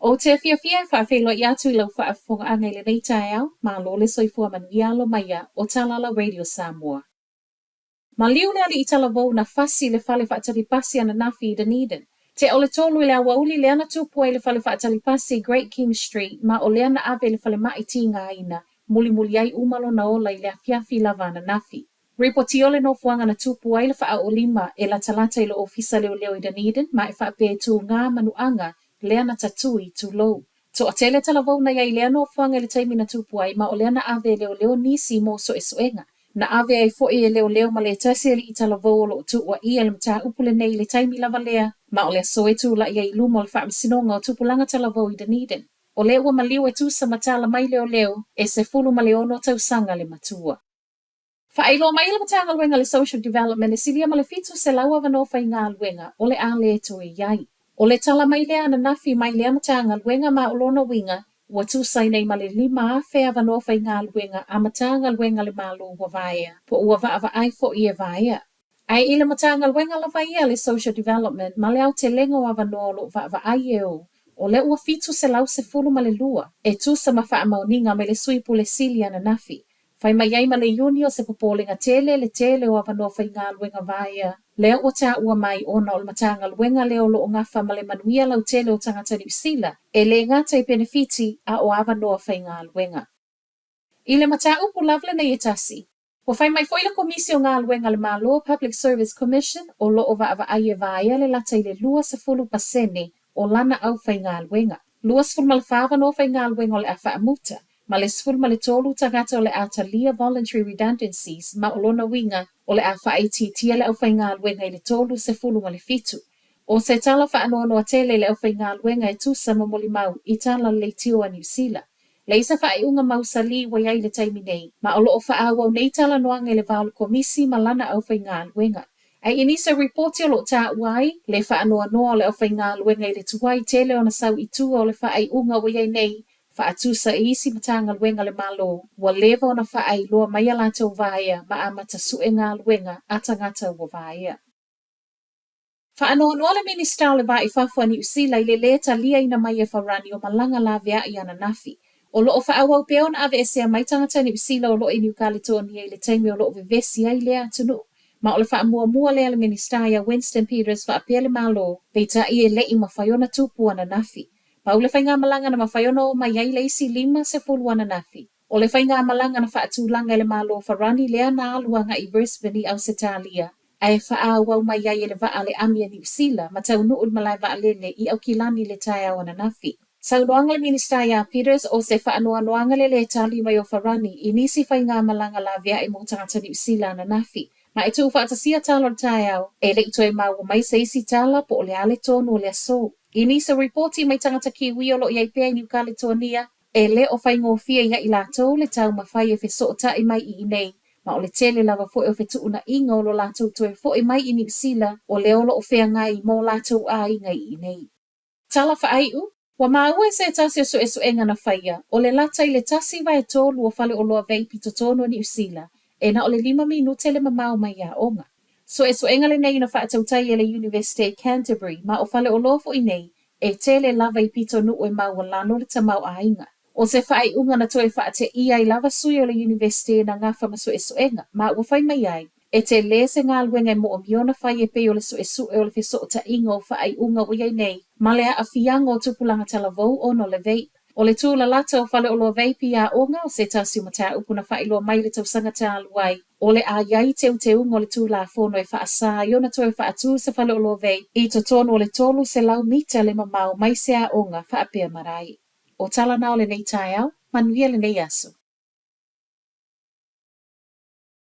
O te fia whaafelo I atu I lau whaafonga le nei tae au, ma lo le soifua manuia alo maia o Talala Radio Samoa. Ma liuna ali I talavou na fasi le fale whaatalipasi ana nafi I Dunedin. Te ole tolu I le awauli le ana tupu ai le fale whaatalipasi Great King Street, ma o le ana ave le fale maiti ngā ina, muli ai umalo na ola I le afiafi lava ana nafi. Repoti ole no fuanga na tupu ai le wha o lima e la talata I lo ofisa leo I Dunedin, ma e wha pe tu ngā manuanga le ana tatui tu low. To atele talavou na iai le ano fuanga le taimi na tupu ai, ma o le ana ave leo nisi mo so esuenga. Na ave ai fo I leo ma le tasi I talavou o lo tuua I le mta upule nei le taimi lava lea, ma o le so etu la iai lumo le wha msinonga o tupulanga talavou I Dunedin. O le ua maliu e tu sa matala mai leo, e se fulu ma le ono tau sanga le matua. Whaeilo mai le matanga luenga le social development e silia ma le fitu se laua wanofa I ngā luenga o le ale e to iai. O le tala mai lea na nafi mai lea matanga luenga ma ulona winga, ua tu sainei ma le lima a fea wanofa I ngā luenga a matanga luenga le malo ua vaea, po ua vaava ai fo I e vaea. Ai I le matanga luenga la vaea le social development ma le au te lengo a vanolo vaava ai e o le ua fitu se lau se fulu ma le lua, e tu sa mawha mauninga me le suipu le silia na nafi. Fai mai ai ma le iuni o se popolinga le tele o avanofa I ngā luenga vaea. Lea o tā ua mai ona o le matanga luenga leo lo o ngafa ma le manuia lau tele o tangata New Zealand, e le ngata I benefiti a o avanofa I ngā luenga. I le mata upu lavle na ietasi. Wa fai mai foi la komisi o ngā luenga le malo Public Service Commission o lo o vaava ai e vaea le lata I le 2% o lana au fai ngā luenga. 2.5 no fai ngā luenga o le awha amuta. Ma le sfuru ma le tolu tagata o le atalia voluntary redundancies ma o lona winga o le awha tia le au fai ngā luenga I le tolu se fulu ma le fitu. O se tala wha anono a tele le au fai ngā luenga e tusa mamoli mau I tala le tio a New Zealand. Le isa wha unga mau sali wa iai le taimi nei, ma o lo o wha awa o nei tala noanga le vālu komisi ma lana au fai ngā luenga. Ai inisa reporti o lo tā uai, le wha anoa noa le au fai ngā luenga I le tuai tele o na sau I tua o le wha ai unga wa iai nei, Faatusa e isi matanga luenga le malo, wa lewa ona whaai loa mai ala tau vaea ma amata sue ngā luenga atangata wa vaea. Whaanoa noa le minista le vai whafua ni usila I le leta lia ina mai e wharani o malanga la vea I ana nafi. O loo whaawau peo na ave esea mai tangata ni usila o loo I New Caledonia I le taimi o loo vivesi ai lea atunu. Ma o le whaamua lea le minista ia Winston Peters whaapea le malo, peita I e lei ma whaiona tupu ana nafi. Paule whainga malanga na mawhaiono mai iai leisi 5 ana nafi. O le whainga malanga na whaatulanga le malo wharani lea na aluanga I Brisbane I Ausitalia. Ai whaawau mai iai le vaa le amia New Zealand ma tau nuu malai vaa lele I au kilani le tai au ana nafi. Saunoanga le minista ia Peters o se whaanoanoanga le tali mai o wharani I nisi whainga malanga la vea I motangata New Zealand ana nafi. Ma e tu whaatasia talo le tai au, e le ito e mau mai se isi tala po o le ale tonu o le aso. Inisa reporti mai tangata kiwi o lo iai pia I New Caledonia, e le o whaingo fia ia I lato le tau mawhai e whesota I mai I nei, ma o le tele lava fo e o whetuuna inga o lo lato to e fo I mai I New Zealand, o le olo o whea ngai mo lato a inga I nei. Tala whaaiu, wa maua e se tasi o so e so enga na whaia, o le lata I le tasi vai tolu o whale o loa vei pito tono New Zealand, e na o le 5 minute le mamau mai a onga. So e so engale nei na whaatautai e le University Canterbury, ma o whale o lofo I nei, e tele lava I pito nu e mau o lano le tamau a inga. O se whaai unga na toe whaate I lava sui o le University na ngafa ma so e so enga, ma ua whai mai ai, e te le se ngā luenga mo o miona whai e pe o le so e su e o le wheso ta inga o whaai unga o iai nei, ma lea a fianga o tupulanga talavou o no le vei. O le tūla lata o whale o loa veipi a onga o se tasi o mata upuna whaeloa mai le tausanga tā aluai. O le a iai te unga o le tūla whono e whaasa i ona toe whaatu se whale o loa vei. I to tono o le tolu se lau mita le mamau mai se a onga whaapea marai. O tala na o le nei tai au, manuia le nei aso.